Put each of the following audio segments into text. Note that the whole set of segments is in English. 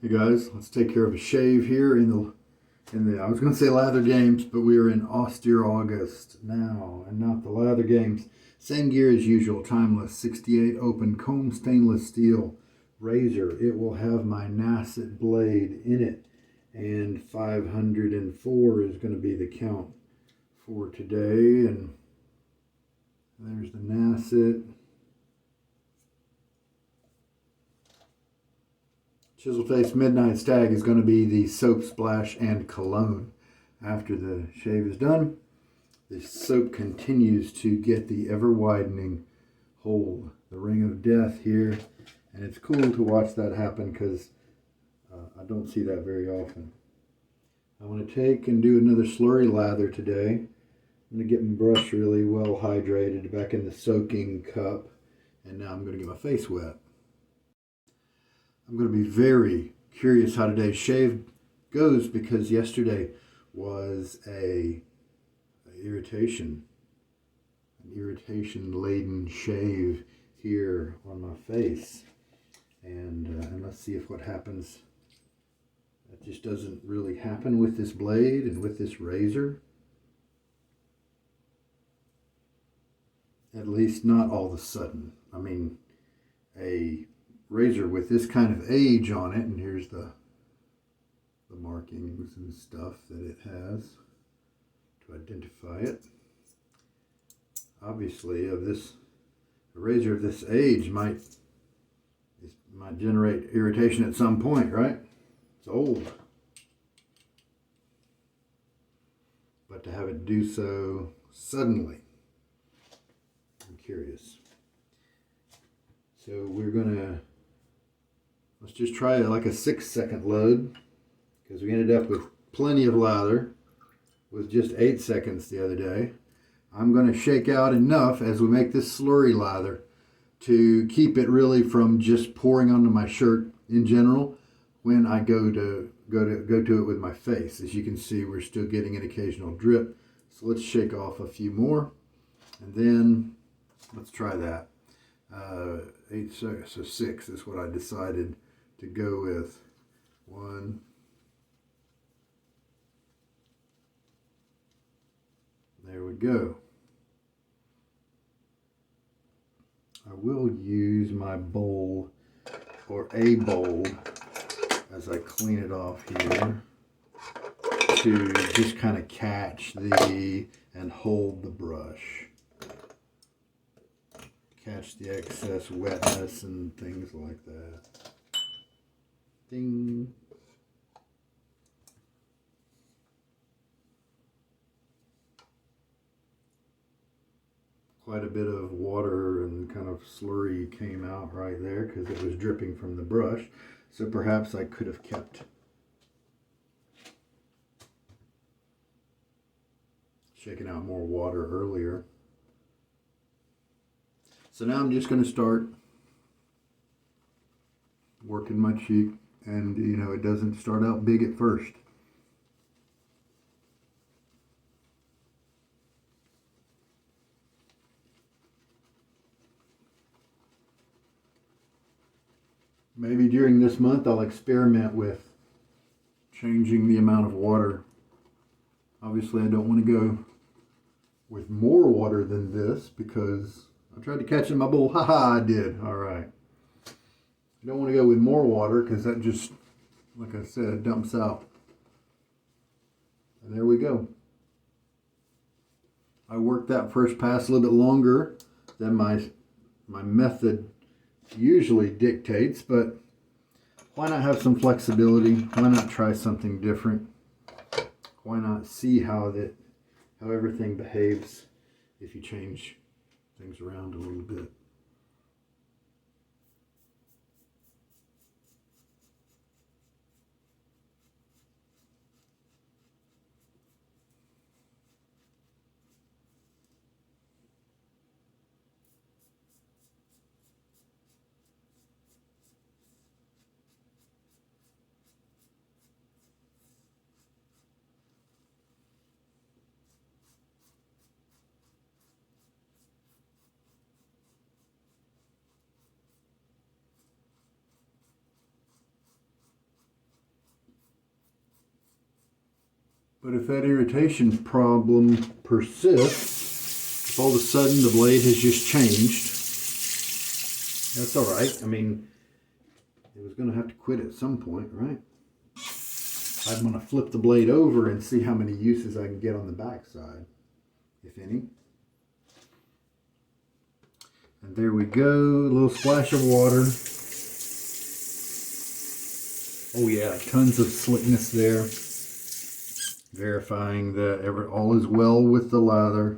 Hey guys, let's take care of a shave here in the I was going to say Lather Games, but we are in Austere August now and not the Lather Games. Same gear as usual, timeless, 68 open comb stainless steel razor. It will have my Nacet blade in it, and 504 is going to be the count for today. And there's the Nacet. Chisel Face Midnight Stag is going to be the soap splash and cologne. After the shave is done, the soap continues to get the ever widening hold, the ring of death here, and it's cool to watch that happen because I don't see that very often. I want to take and do another slurry lather today. I'm going to get my brush really well hydrated back in the soaking cup, and now I'm going to get my face wet. I'm going to be very curious how today's shave goes because yesterday was an irritation laden shave here on my face, and let's see if what happens. That just doesn't really happen with this blade and with this razor, at least not all of a sudden. I mean, a razor with this kind of age on it, and here's the markings and stuff that it has to identify it. Obviously, a razor of this age might generate irritation at some point, right? It's old, but to have it do so suddenly, I'm curious. So let's just try like a 6-second load, because we ended up with plenty of lather with just 8 seconds the other day. I'm going to shake out enough as we make this slurry lather to keep it really from just pouring onto my shirt in general when I go to it with my face. As you can see, we're still getting an occasional drip. So let's shake off a few more, and then let's try that. 8 seconds, so 6 is what I decided to go with. 1, there we go. I will use my bowl or a bowl as I clean it off here to just kind of catch and hold the brush. Catch the excess wetness and things like that. Ding. Quite a bit of water and kind of slurry came out right there because it was dripping from the brush. So perhaps I could have kept shaking out more water earlier. So now I'm just going to start working my cheek, and it doesn't start out big at first. Maybe during this month I'll experiment with changing the amount of water. Obviously I don't want to go with more water than this because I tried to catch in my bowl. Haha, I did. All right. I don't want to go with more water because that just, like I said, dumps out. And there we go. I worked that first pass a little bit longer than my method usually dictates, but why not have some flexibility? Why not try something different? Why not see how everything behaves if you change things around a little bit? But if that irritation problem persists, if all of a sudden the blade has just changed, that's all right. I mean, it was going to have to quit at some point, right? I'm going to flip the blade over and see how many uses I can get on the back side, if any. And there we go, a little splash of water. Oh yeah, tons of slickness there. Verifying that all is well with the lather.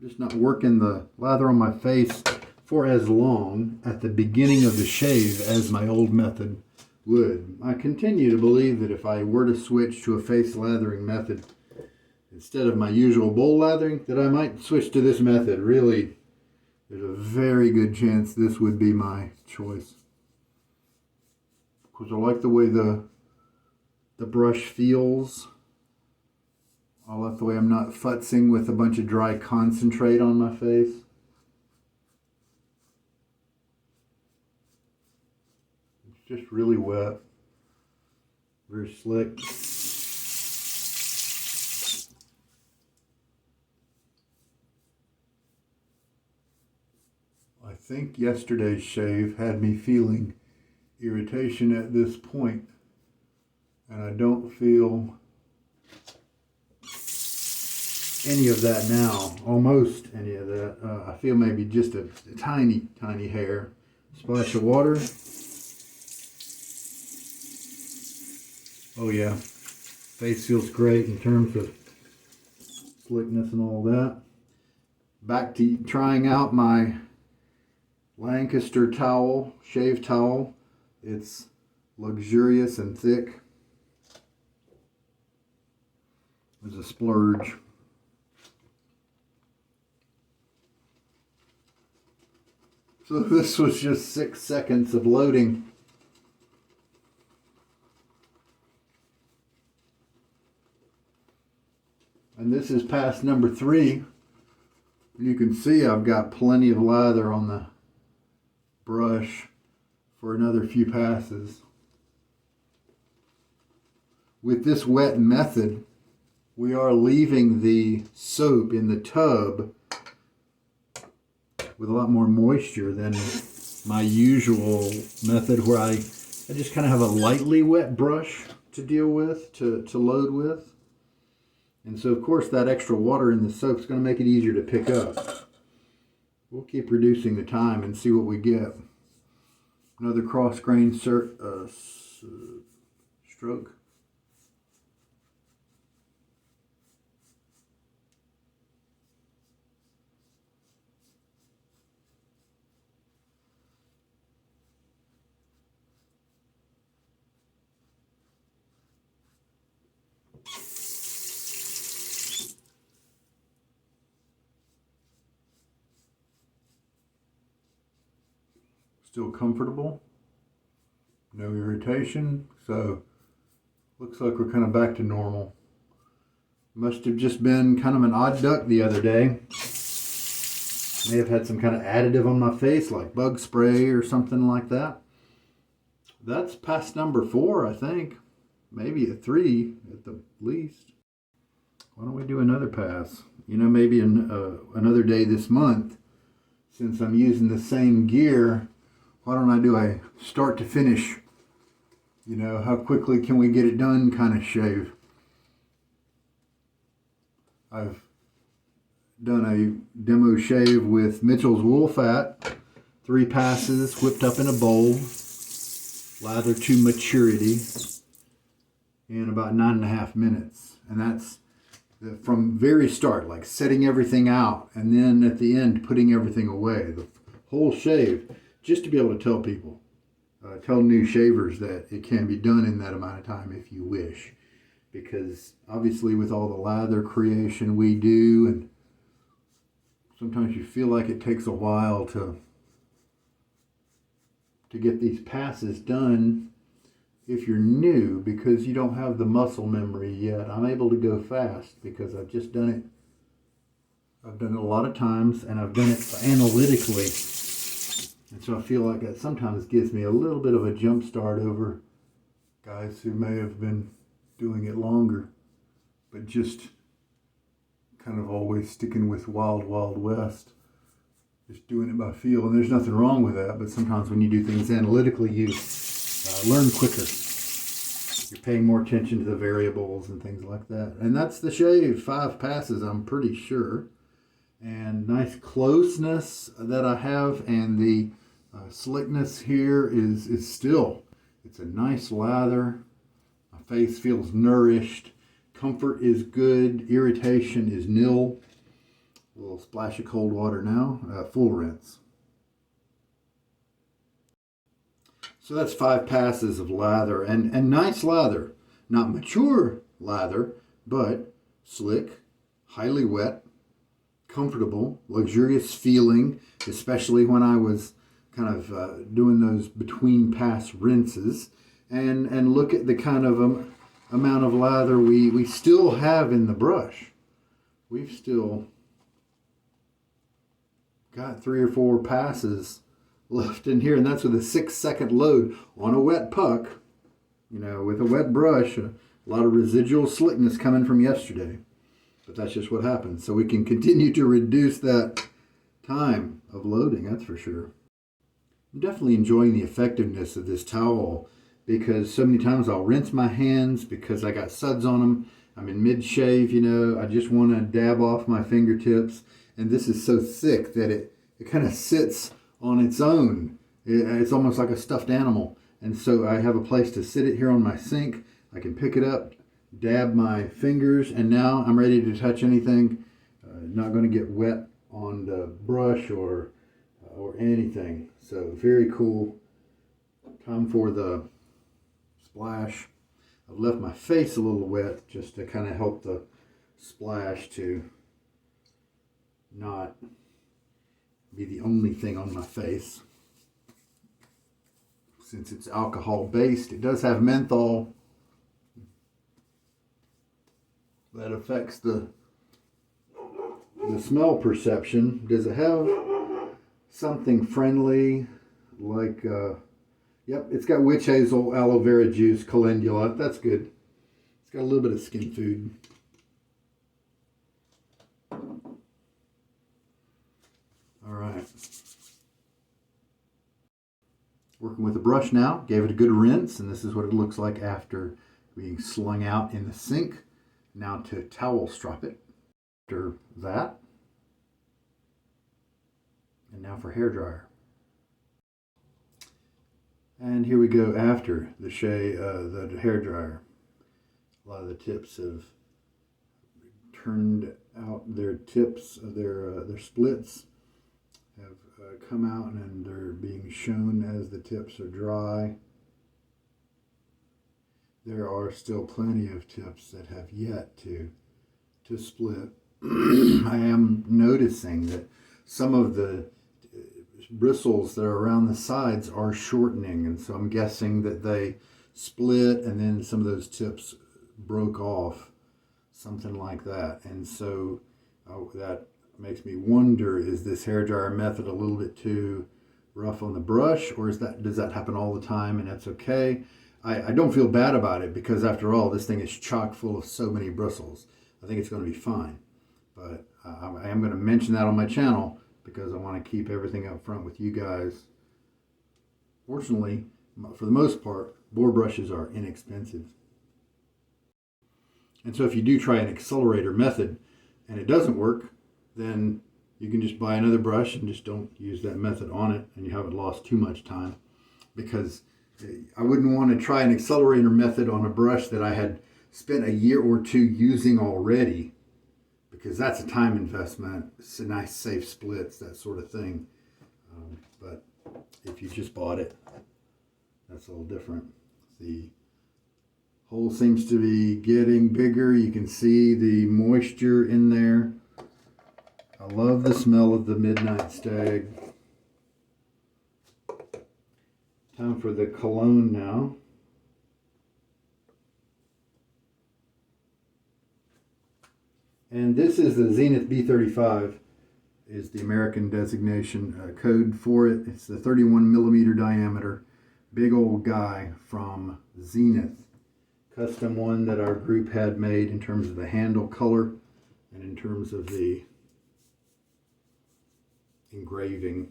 Just not working the lather on my face for as long at the beginning of the shave as my old method would. I continue to believe that if I were to switch to a face lathering method instead of my usual bowl lathering, that I might switch to this method. Really, there's a very good chance this would be my choice. Because I like the way the brush feels. I like the way I'm not futzing with a bunch of dry concentrate on my face. It's just really wet. Very slick. I think yesterday's shave had me feeling irritation at this point, and I don't feel any of that now, almost any of that. I feel maybe just a tiny hair. Splash of water. Oh yeah, face feels great in terms of slickness and all that. Back to trying out my Lancaster towel, shave towel. It's luxurious and thick. There's a splurge. So this was just 6 seconds of loading. And this is pass number 3. You can see I've got plenty of lather on the brush for another few passes. With this wet method, we are leaving the soap in the tub with a lot more moisture than my usual method, where I just kind of have a lightly wet brush to deal with, to load with. And so of course that extra water in the soap is going to make it easier to pick up. We'll keep reducing the time and see what we get. Another cross grain stroke. Still comfortable, no irritation, so looks like we're kind of back to normal. Must have just been kind of an odd duck the other day. May have had some kind of additive on my face, like bug spray or something like that. That's pass number 4, I think. Maybe a 3 at the least. Why don't we do another pass? You know, maybe another day this month, since I'm using the same gear. Why don't I do a start to finish, you know, how quickly can we get it done kind of shave. I've done a demo shave with Mitchell's wool fat, 3 passes, whipped up in a bowl, lather to maturity in about 9.5 minutes. And that's from very start, like setting everything out, and then at the end putting everything away, the whole shave. Just to be able to tell people, tell new shavers that it can be done in that amount of time if you wish. Because obviously with all the lather creation we do, and sometimes you feel like it takes a while to get these passes done if you're new, because you don't have the muscle memory yet, I'm able to go fast because I've just done it. I've done it a lot of times, and I've done it analytically. And so I feel like that sometimes gives me a little bit of a jump start over guys who may have been doing it longer, but just kind of always sticking with Wild Wild West, just doing it by feel. And there's nothing wrong with that, but sometimes when you do things analytically, you learn quicker. You're paying more attention to the variables and things like that. And that's the shave. 5 passes, I'm pretty sure. And nice closeness that I have, and the slickness here is still, it's a nice lather. My face feels nourished. Comfort is good. Irritation is nil. A little splash of cold water now. Full rinse. So that's 5 passes of lather, and nice lather. Not mature lather, but slick, highly wet, comfortable, luxurious feeling, especially when I was kind of doing those between pass rinses. And look at the kind of amount of lather we still have in the brush. We've still got 3 or 4 passes left in here, and that's with a 6-second load on a wet puck. You know, with a wet brush, a lot of residual slickness coming from yesterday. But that's just what happens. So we can continue to reduce that time of loading, that's for sure. I'm definitely enjoying the effectiveness of this towel, because so many times I'll rinse my hands because I got suds on them. I'm in mid-shave, you know, I just want to dab off my fingertips. And this is so thick that it kind of sits on its own. It's almost like a stuffed animal. And so I have a place to sit it here on my sink. I can pick it up, dab my fingers, and now I'm ready to touch anything. Not going to get wet on the brush or anything. So very cool. Time for the splash. I've left my face a little wet just to kind of help the splash to not be the only thing on my face. Since it's alcohol based, it does have menthol that affects the smell perception. Does it have something friendly like yep, it's got witch hazel, aloe vera juice, calendula. That's good. It's got a little bit of skin food. All right. Working with a brush now. Gave it a good rinse, and this is what it looks like after being slung out in the sink. Now to towel strop it. After that. And now for hair dryer. And here we go after the the hair dryer. A lot of the tips have turned out. Their tips of their splits have come out, and they're being shown as the tips are dry. There are still plenty of tips that have yet to split. I am noticing that some of the bristles that are around the sides are shortening, and so I'm guessing that they split and then some of those tips broke off, something like that. And so that makes me wonder, is this hairdryer method a little bit too rough on the brush, or does that happen all the time and that's okay? I don't feel bad about it, because after all, this thing is chock full of so many bristles. I think it's going to be fine. But I am going to mention that on my channel because I want to keep everything up front with you guys. Fortunately, for the most part, boar brushes are inexpensive. And so if you do try an accelerator method and it doesn't work, then you can just buy another brush and just don't use that method on it, and you haven't lost too much time. Because I wouldn't want to try an accelerator method on a brush that I had spent a year or 2 using already, because that's a time investment. It's a nice safe splits, that sort of thing. But if you just bought it, that's a little different. The hole seems to be getting bigger. You can see the moisture in there. I love the smell of the Midnight Stag. Time for the cologne now. And this is the Zenith B35, is the American designation code for it. It's the 31 millimeter diameter, big old guy from Zenith. Custom one that our group had made in terms of the handle color and in terms of the engraving.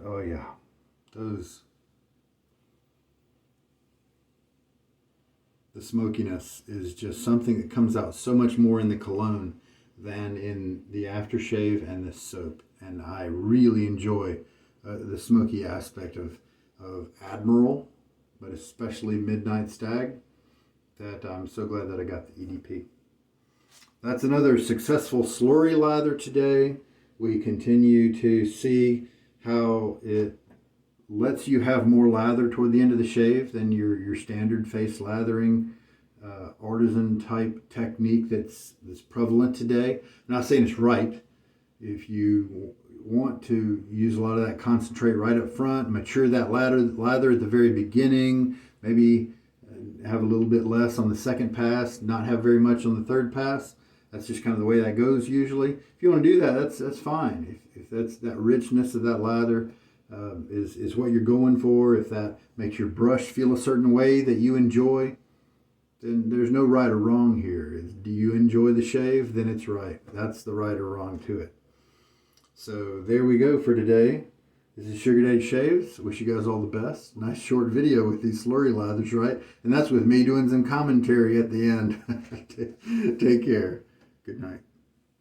Oh yeah, the smokiness is just something that comes out so much more in the cologne than in the aftershave and the soap. And I really enjoy the smoky aspect of Admiral, but especially Midnight Stag, that I'm so glad that I got the EDP. That's another successful slurry lather today. We continue to see how it lets you have more lather toward the end of the shave than your standard face lathering artisan type technique that's prevalent today. I'm not saying it's right. If you want to use a lot of that concentrate right up front, mature that lather at the very beginning, maybe have a little bit less on the second pass, not have very much on the third pass. That's just kind of the way that goes usually. If you want to do that, that's fine. If that's that richness of that lather is what you're going for, if that makes your brush feel a certain way that you enjoy, then there's no right or wrong here. Do you enjoy the shave? Then it's right. That's the right or wrong to it. So there we go for today. This is Sugar Daddy Shaves. Wish you guys all the best. Nice short video with these slurry lathers, right? And that's with me doing some commentary at the end. Take care. Good night.